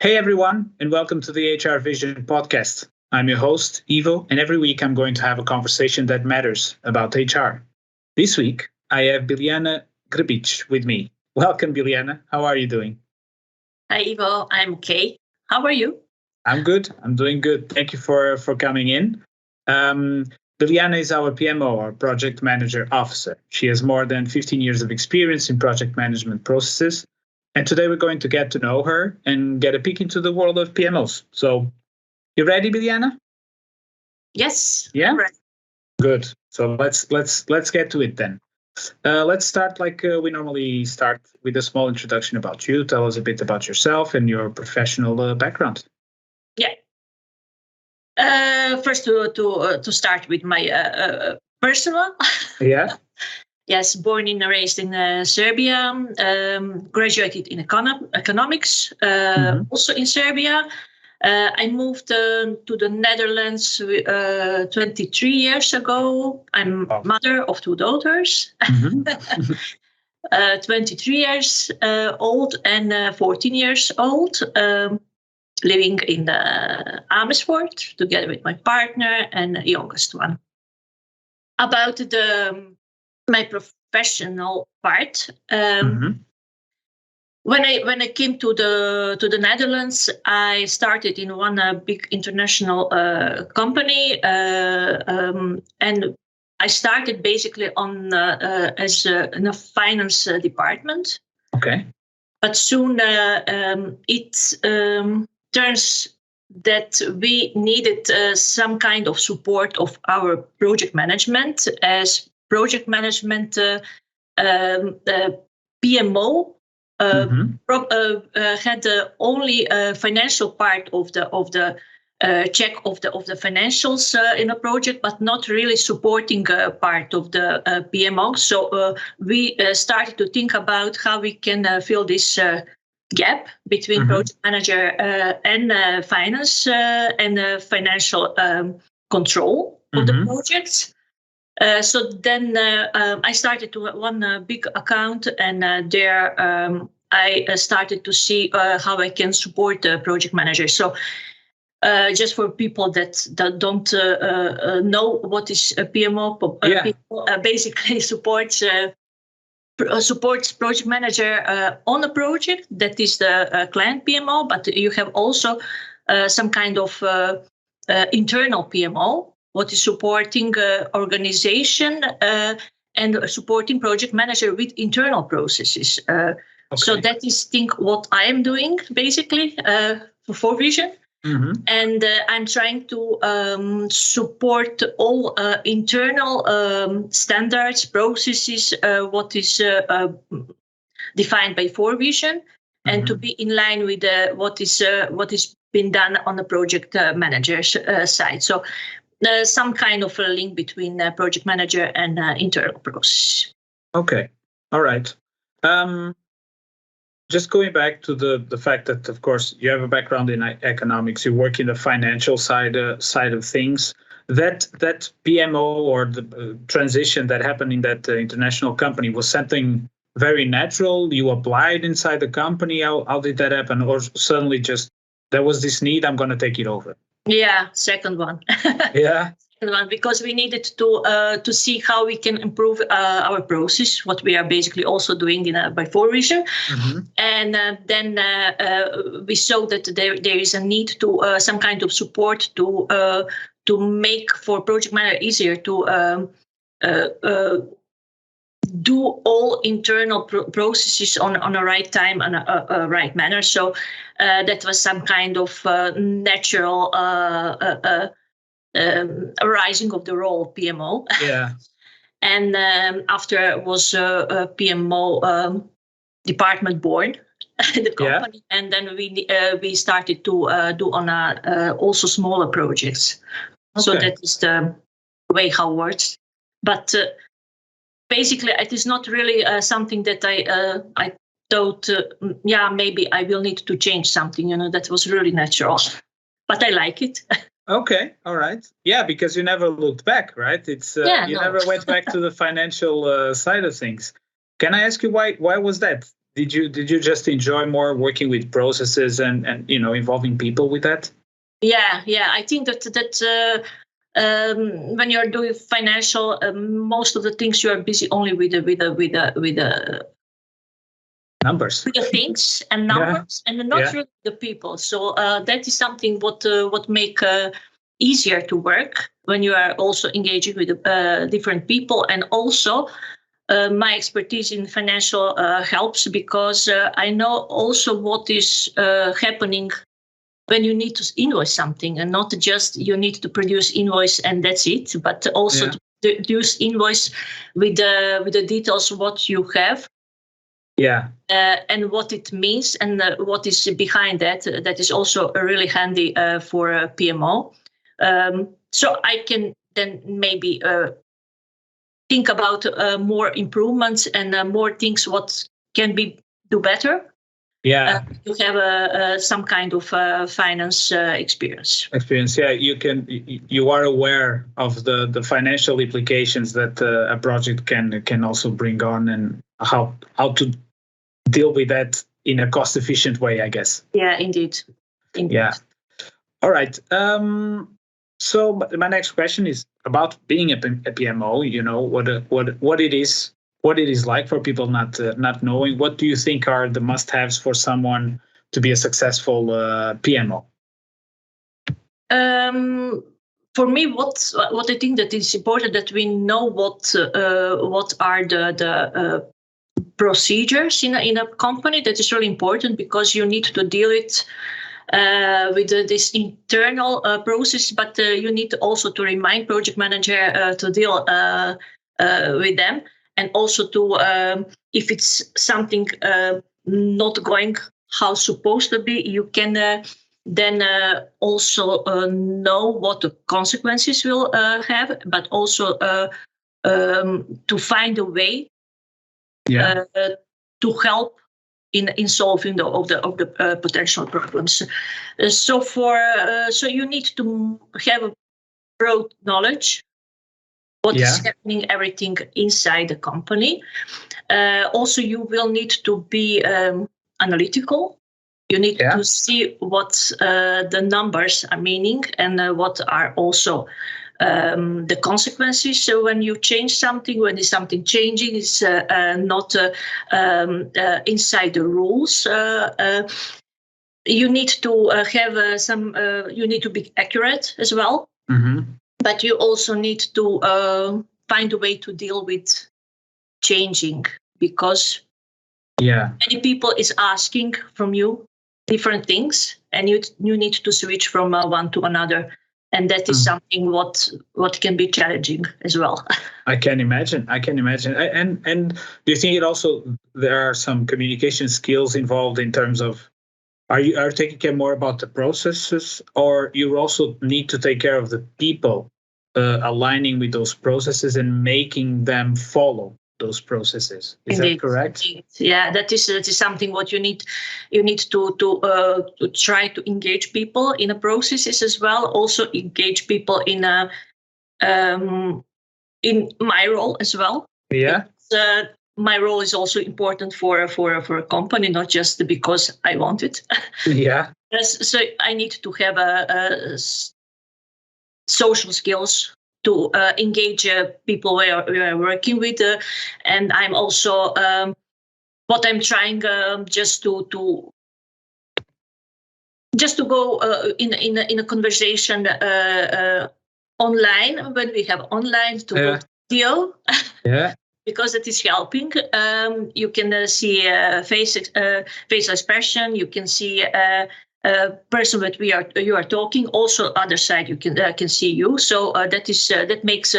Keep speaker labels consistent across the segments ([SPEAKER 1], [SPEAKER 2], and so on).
[SPEAKER 1] Hey everyone, and welcome to the HR Vision podcast. I'm your host, Ivo, and every week I'm going to have a conversation that matters about HR. This week, I have Biljana Grbic with me. Welcome, Biljana. How are you doing?
[SPEAKER 2] Hi, Ivo. I'm okay. How are you?
[SPEAKER 1] I'm good. I'm doing good. Thank you for coming in. Biljana is our PMO, or Project Manager Officer. She has more than 15 years of experience in project management processes. And today we're going to get to know her and get a peek into the world of PMOs. So, you ready, Biljana?
[SPEAKER 2] Yes.
[SPEAKER 1] Yeah.
[SPEAKER 2] I'm ready.
[SPEAKER 1] Good. So let's get to it then. Let's start like we normally start with a small introduction about you. Tell us a bit about yourself and your professional background.
[SPEAKER 2] Yeah. First, to start with my personal.
[SPEAKER 1] Yeah.
[SPEAKER 2] Yes, born and raised in Serbia. Graduated in economics, also in Serbia. I moved to the Netherlands 23 years ago. I'm mother of two daughters, 23 years old and 14 years old, living in Amersfoort together with my partner and the youngest one. About my professional part. When I came to the Netherlands, I started in one big international company, and I started basically on as in a finance department.
[SPEAKER 1] Okay.
[SPEAKER 2] But soon it turns that we needed some kind of support of our project management, as project management PMO had only financial part of the check of the financials in a project, but not really supporting part of the PMO. So we started to think about how we can fill this gap between project manager and finance and financial control of the projects. So then I started to one big account, and there I started to see how I can support the project manager. So just for people that don't know what is a PMO, PMO basically supports project manager on a project that is the client PMO, but you have also some kind of internal PMO, what is supporting organization and supporting project manager with internal processes. So that is what I am doing basically for FourVision. And I'm trying to support all internal standards, processes, what is defined by FourVision, and to be in line with what is been done on the project manager's side. So some kind of a link between project manager and internal process.
[SPEAKER 1] Okay. All right. Just going back to the fact that, of course, you have a background in economics, you work in the financial side of things. That PMO or the transition that happened in that international company was something very natural. You applied inside the company. How did that happen? Or suddenly just there was this need, I'm going to take it over?
[SPEAKER 2] Yeah, second one.
[SPEAKER 1] Yeah.
[SPEAKER 2] Because we needed to see how we can improve our process, what we are basically also doing by FourVision. And then we saw that there is a need to some kind of support to make for project manager easier to do all internal processes on a right time and a right manner. So that was some kind of natural arising of the role of PMO.
[SPEAKER 1] Yeah.
[SPEAKER 2] And after was a PMO department born, the company, and then we started to do on also smaller projects. Okay. So that is the way how it works. But basically, it is not really something that I thought, maybe I will need to change something. That was really natural, but I like it.
[SPEAKER 1] Okay, all right. Yeah, because you never looked back, right? It's never went back to the financial side of things. Can I ask you why was that? did you just enjoy more working with processes and involving people with that?
[SPEAKER 2] Yeah. I think that when you're doing financial, most of the things you are busy only with the
[SPEAKER 1] Numbers.
[SPEAKER 2] with the things and numbers, and not really the people. So that is something what make easier to work when you are also engaging with different people. And also my expertise in financial helps, because I know also what is happening when you need to invoice something, and not just you need to produce invoice and that's it, but also to produce invoice with the details what you have. And what it means, and what is behind that. That is also really handy for a PMO. So I can then maybe think about more improvements and more things what can be do better. You have some kind of finance experience.
[SPEAKER 1] You are aware of the financial implications that a project can also bring on, and how to deal with that in a cost efficient way, I guess.
[SPEAKER 2] Yeah, indeed.
[SPEAKER 1] Yeah. All right. So my next question is about being a PMO. What it is like for people not knowing. What do you think are the must-haves for someone to be a successful PMO?
[SPEAKER 2] For me, what I think that is important, that we know what are the procedures in a company. That is really important, because you need to deal with this internal process, but you need also to remind project manager to deal with them, and also to if it's something not going how supposed to be, you can then also know what the consequences will have, but also to find a way to help in solving the potential problems. So you need to have a broad knowledge what is happening, everything inside the company. Also, you will need to be analytical. You need to see what the numbers are meaning, and what are also the consequences. So when you change something, when there's something changing, it's not inside the rules. You need to have some. You need to be accurate as well.
[SPEAKER 1] Mm-hmm.
[SPEAKER 2] But you also need to find a way to deal with changing, because many people is asking from you different things, and you need to switch from one to another. And that is something what can be challenging as well.
[SPEAKER 1] I can imagine. And do you think there are some communication skills involved in terms of, are you taking care more about the processes, or you also need to take care of the people aligning with those processes and making them follow those processes? Is that correct?
[SPEAKER 2] Indeed. Yeah, that is something what you need. You need to try to engage people in the processes as well. Also engage people in my role as well.
[SPEAKER 1] Yeah.
[SPEAKER 2] My role is also important for a company, not just because I want it.
[SPEAKER 1] Yeah.
[SPEAKER 2] So I need to have a social skills to engage people we are working with, and I'm also what I'm trying just to go in a conversation online, when we have online to deal.
[SPEAKER 1] Yeah.
[SPEAKER 2] Because it is helping. You can see face expression. You can see person that you are talking. Also, other side you can see you. So that makes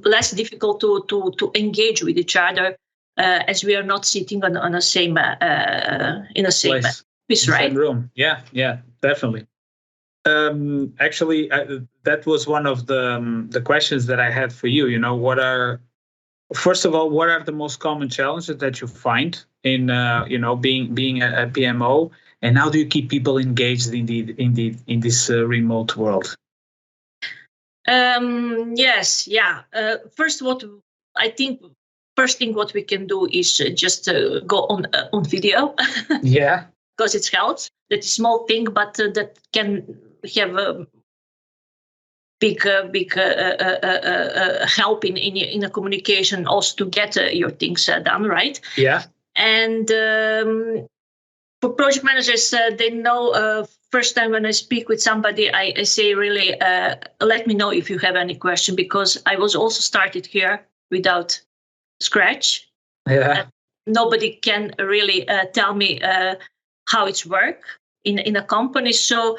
[SPEAKER 2] less difficult to engage with each other, as we are not sitting on the same in the same place, right?
[SPEAKER 1] Same room. Yeah, definitely. Actually, that was one of the questions that I had for you. First of all, what are the most common challenges that you find in being a PMO, and how do you keep people engaged in this remote world?
[SPEAKER 2] Yes, yeah. First, what I think first thing what we can do is just go on video.
[SPEAKER 1] Yeah.
[SPEAKER 2] Because it helps. That's a small thing, but that can have a big help in a communication, also to get your things done, right?
[SPEAKER 1] Yeah.
[SPEAKER 2] And for project managers, they know first time when I speak with somebody, I say really, let me know if you have any question, because I was also started here without scratch.
[SPEAKER 1] Yeah.
[SPEAKER 2] Nobody can really tell me how it's work in a company. So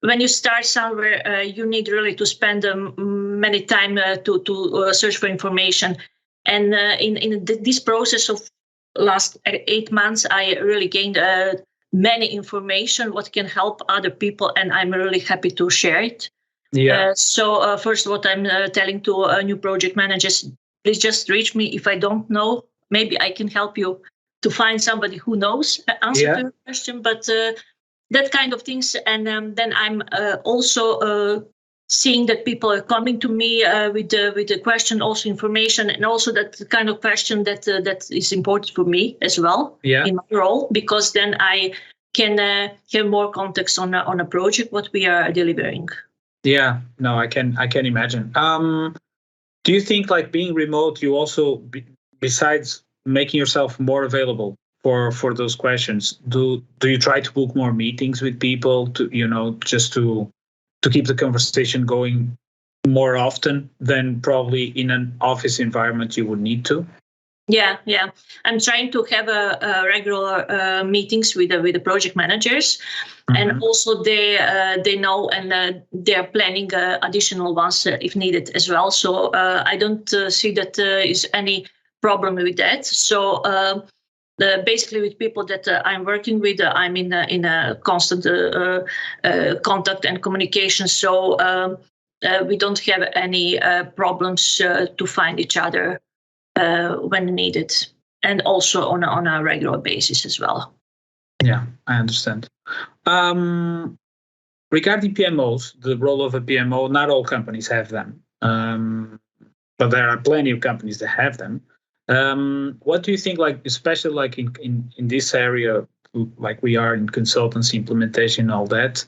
[SPEAKER 2] when you start somewhere, you need really to spend many time to search for information. And in this process of last 8 months, I really gained many information what can help other people, and I'm really happy to share it.
[SPEAKER 1] Yeah.
[SPEAKER 2] So first, what I'm telling to new project managers, please just reach me if I don't know. Maybe I can help you to find somebody who knows the answer to your question. But that kind of things. And then I'm also seeing that people are coming to me with the question, also information, and also that kind of question that is important for me as well in my role, because then I can have more context on a project what we are delivering.
[SPEAKER 1] Yeah, no, I can imagine. Do you think, like, being remote, you also, besides making yourself more available for those questions, do you try to book more meetings with people to, just to keep the conversation going more often than probably in an office environment you would need to?
[SPEAKER 2] Yeah. I'm trying to have a regular meetings with the project managers, and also they know, and they are planning additional ones if needed as well. So I don't see that is any problem with that. So basically, with people that I'm working with, I'm in a constant contact and communication. So we don't have any problems to find each other when needed, and also on a regular basis as well.
[SPEAKER 1] Yeah, I understand. Regarding PMOs, the role of a PMO, not all companies have them, but there are plenty of companies that have them. What do you think, like, especially like in this area, like we are in consultancy, implementation, all that,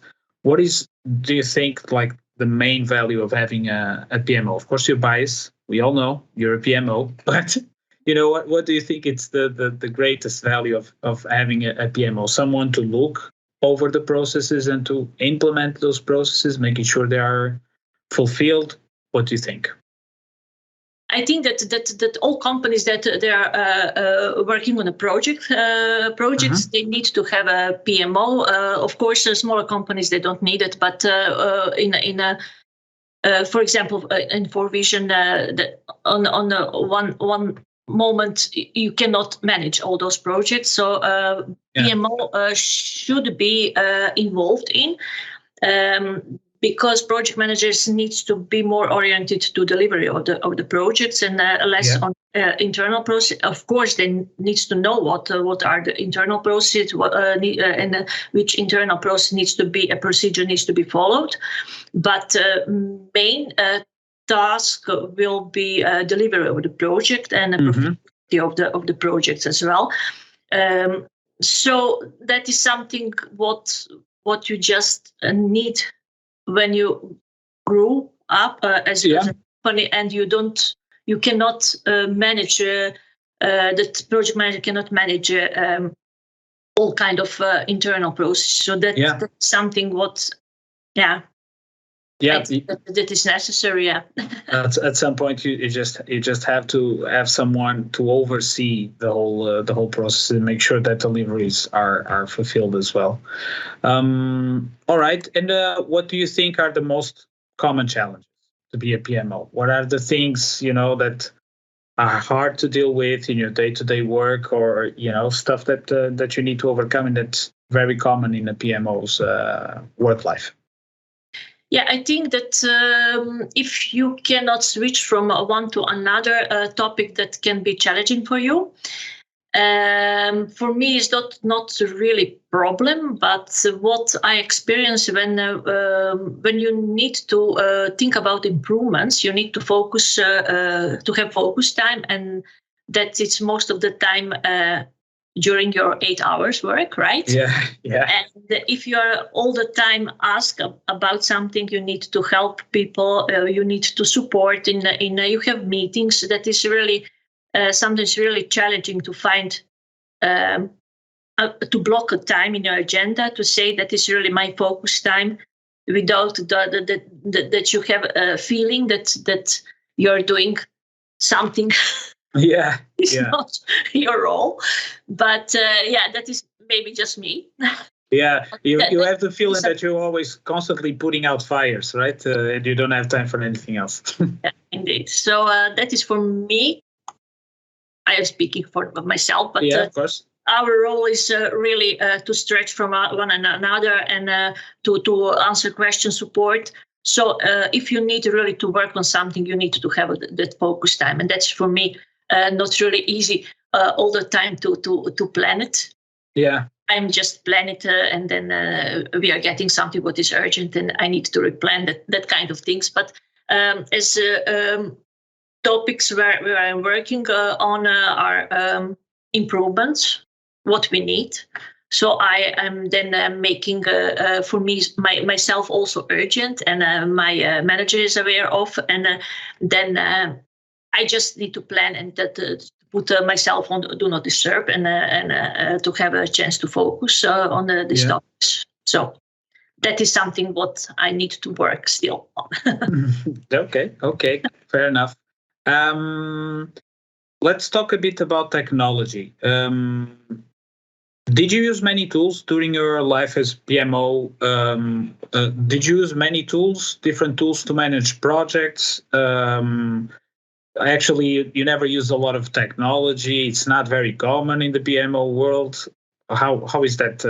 [SPEAKER 1] do you think, like, the main value of having a PMO? Of course, you're biased. We all know you're a PMO, but what do you think it's the greatest value of having a PMO? Someone to look over the processes and to implement those processes, making sure they are fulfilled. What do you think?
[SPEAKER 2] I think that all companies that they are working on a projects, they need to have a PMO. Of course, smaller companies, they don't need it, but for example, in FourVision, on one moment you cannot manage all those projects, so PMO should be involved in. Because project managers needs to be more oriented to delivery of the projects and less on internal process. Of course, they needs to know what are the internal processes, and which internal process needs to be, a procedure needs to be followed. But main task will be delivery of the project and the profitability of the projects as well. So that is something what you just need when you grew up as a company, and you cannot manage, that project manager cannot manage all kind of internal process. So that's something that is necessary.
[SPEAKER 1] At some point, you just have to have someone to oversee the whole process and make sure that deliveries are fulfilled as well. All right. And what do you think are the most common challenges to be a PMO? What are the things that are hard to deal with in your day-to-day work, or stuff that you need to overcome, and that's very common in a PMO's work life?
[SPEAKER 2] Yeah, I think that if you cannot switch from one to another topic, that can be challenging for you. For me, it's not really problem, but what I experience when you need to think about improvements, you need to focus, to have focus time, and that it's most of the time during your 8 hours work, right?
[SPEAKER 1] Yeah.
[SPEAKER 2] And if you are all the time asked about something, you need to help people, you need to support you have meetings. That is really sometimes really challenging to find, to block a time in your agenda to say that is really my focus time, without that you have a feeling that you're doing something.
[SPEAKER 1] Yeah.
[SPEAKER 2] It's not your role, but that is maybe just me.
[SPEAKER 1] Yeah, you have the feeling that you're always constantly putting out fires, right? And you don't have time for anything else.
[SPEAKER 2] Yeah, indeed. So that is for me. I am speaking for myself, but
[SPEAKER 1] yeah, of course.
[SPEAKER 2] Our role is really to stretch from one another and to answer questions, support. So if you need really to work on something, you need to have that focus time, and that's for me not really easy all the time to plan it.
[SPEAKER 1] Yeah.
[SPEAKER 2] I'm just plan it, and then we are getting something what is urgent, and I need to replan that kind of things. But as topics where I'm working on are improvements, what we need. So I am then making, for me, myself also urgent, and my manager is aware of, and then I just need to plan and put myself on do not disturb, and to have a chance to focus on these topics. So that is something what I need to work still on.
[SPEAKER 1] Okay, fair enough. Let's talk a bit about technology. Did you use many tools during your life as PMO? Did you use many tools, different tools to manage projects? Actually, you never use a lot of technology. It's not very common in the PMO world. How is that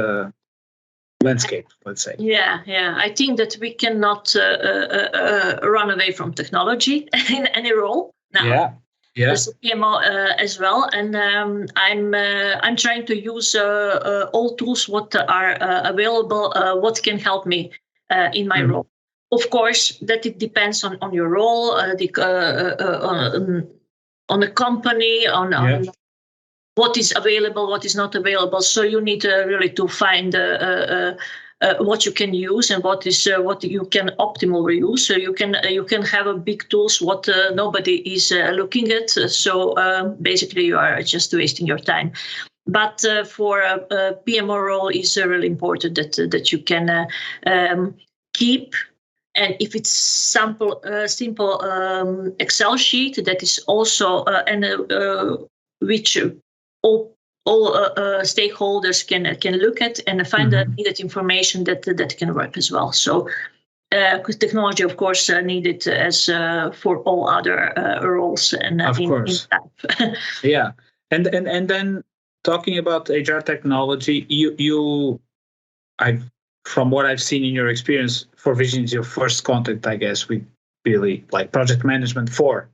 [SPEAKER 1] landscape, let's say?
[SPEAKER 2] Yeah. I think that we cannot run away from technology in any role now.
[SPEAKER 1] Yeah.
[SPEAKER 2] As a PMO as well, and I'm trying to use all tools what are available, what can help me in my role. Of course, that it depends on your role, on the company, on what is available, what is not available. So you need really to find what you can use and what you can optimally use. So you can have a big tools what nobody is looking at. So basically, you are just wasting your time. But for a PMO role, is really important that you can keep. And if it's simple Excel sheet, that is also which all stakeholders can look at and find the needed information that can work as well. So because technology, of course, needed as for all other roles and
[SPEAKER 1] of course. Yeah, and then talking about HR technology, from what I've seen in your experience, FourVision is your first contact, I guess, with really like project management for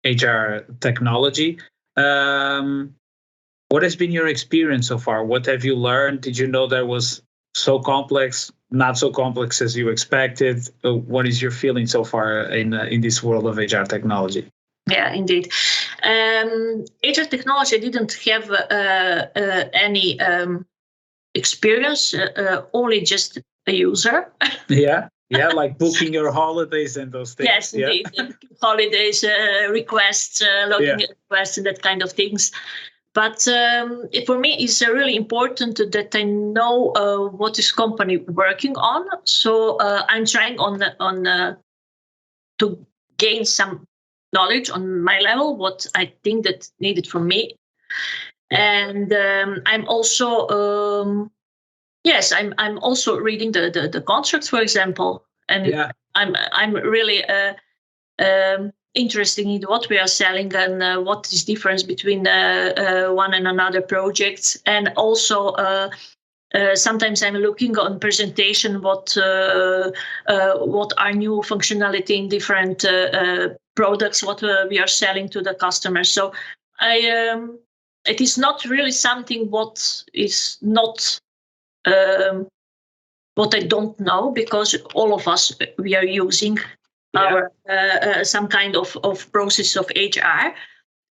[SPEAKER 1] HR technology. What has been your experience so far? What have you learned? Did you know that was so complex, not so complex as you expected? What is your feeling so far in this world of HR technology?
[SPEAKER 2] Yeah, indeed. HR technology, I didn't have any experience, only just a user.
[SPEAKER 1] Yeah, like booking your holidays and those things.
[SPEAKER 2] Yes, indeed. Holidays, requests, login requests, and that kind of things. But for me, it's really important that I know what is company working on. So I'm trying to gain some knowledge on my level, what I think that's needed from me. And I'm also I'm also reading the contracts, for example, and I'm really interested in what we are selling and what is difference between one and another projects, and also sometimes I'm looking on presentation what are new functionality in different products what we are selling to the customer. So it is not really something what is not what I don't know, because all of us we are using our some kind of process of HR.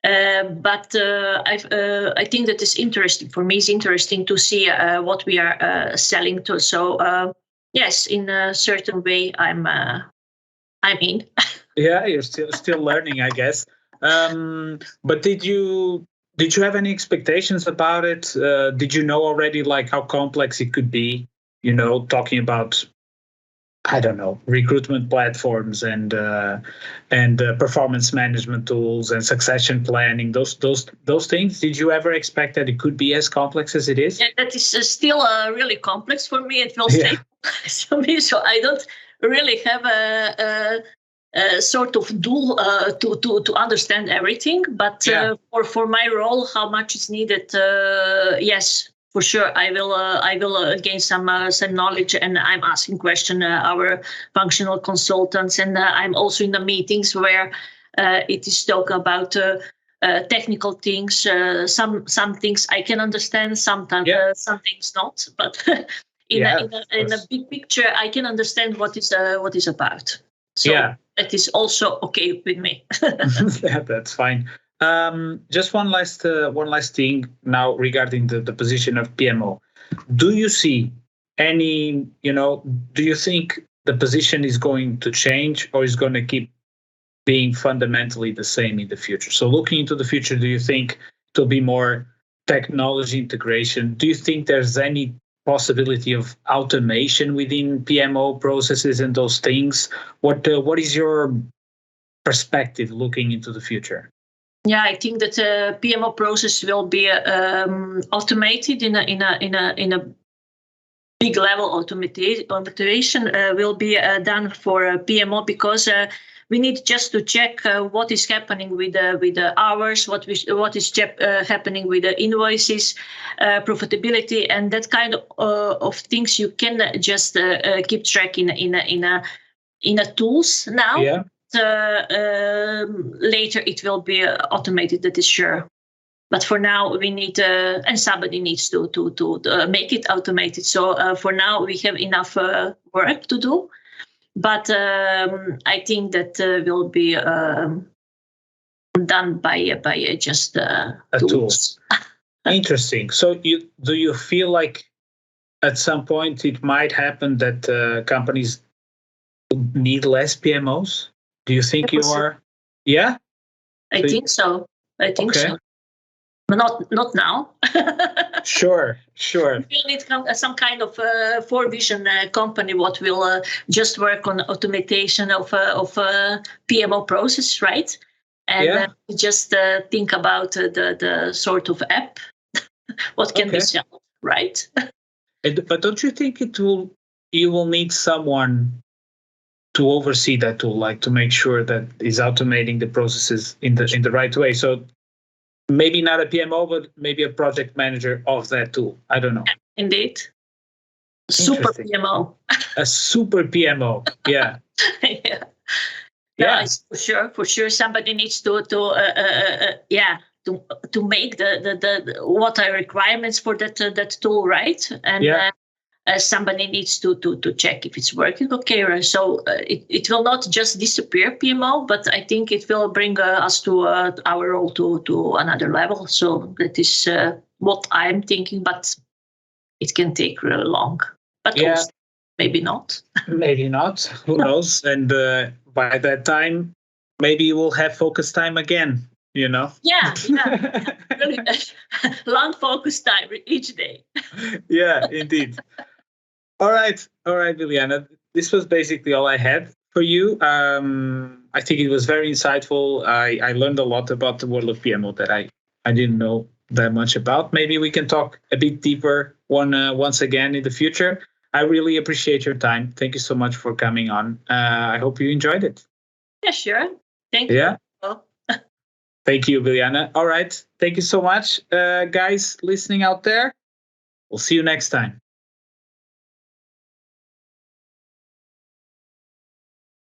[SPEAKER 2] But I think that is interesting for me. It's interesting to see what we are selling to. So yes, in a certain way, I'm in.
[SPEAKER 1] Yeah, you're still learning, I guess. But did you have any expectations about it? Did you know already like how complex it could be? Talking about, I don't know, recruitment platforms and performance management tools and succession planning, those things. Did you ever expect that it could be as complex as it is?
[SPEAKER 2] Yeah, that is still really complex for me. It will
[SPEAKER 1] Yeah.
[SPEAKER 2] stay for me, so I don't really have a sort of tool to understand everything. But for my role, how much is needed? Yes. For sure, I will gain some knowledge, and I'm asking questions our functional consultants, and I'm also in the meetings where it is talk about technical things. Some things I can understand, sometimes some things not. But in a big picture, I can understand what is about. So that is also okay with me.
[SPEAKER 1] Yeah, that's fine. Just one last thing now regarding the position of PMO. Do you see any, do you think the position is going to change or is going to keep being fundamentally the same in the future? So looking into the future, do you think it'll be more technology integration? Do you think there's any possibility of automation within PMO processes and those things? What is your perspective looking into the future?
[SPEAKER 2] Yeah, I think that the PMO process will be automated in a big level. Automation will be done for PMO because we need just to check what is happening with the hours, what is happening with the invoices, profitability, and that kind of things. You can just keep track in a tools now.
[SPEAKER 1] Yeah.
[SPEAKER 2] Later it will be automated, that is sure. But for now we need and somebody needs to make it automated. So for now we have enough work to do, but I think that will be done by just tools.
[SPEAKER 1] Interesting. So do you feel like at some point it might happen that companies need less PMOs? Do you think you are? Yeah,
[SPEAKER 2] I think so. I think so. But not now.
[SPEAKER 1] Sure.
[SPEAKER 2] We will need some kind of FourVision company what will just work on automation of PMO process, right? And just think about the sort of app what can be sold, right?
[SPEAKER 1] But don't you think you will need someone to oversee that tool, like to make sure that is automating the processes in the right way? So maybe not a PMO, but maybe a project manager of that tool. I don't know.
[SPEAKER 2] Indeed. Super PMO.
[SPEAKER 1] A super PMO. Yeah.
[SPEAKER 2] Yeah. Yeah. For sure. Somebody needs to make the what are requirements for that tool, right? And somebody needs to check if it's working. Okay, so it will not just disappear PMO, but I think it will bring us to our role to another level. So that is what I'm thinking, but it can take really long. But also, maybe not.
[SPEAKER 1] Maybe not. Who knows? And by that time, maybe we'll have focus time again.
[SPEAKER 2] Yeah. Really long focus time each day.
[SPEAKER 1] Yeah, indeed. All right, Biljana. This was basically all I had for you. I think it was very insightful. I learned a lot about the world of PMO that I didn't know that much about. Maybe we can talk a bit deeper once again in the future. I really appreciate your time. Thank you so much for coming on. I hope you enjoyed it.
[SPEAKER 2] Yeah, sure. Thank you.
[SPEAKER 1] Yeah. Thank you, Biljana. All right. Thank you so much, guys listening out there. We'll see you next time.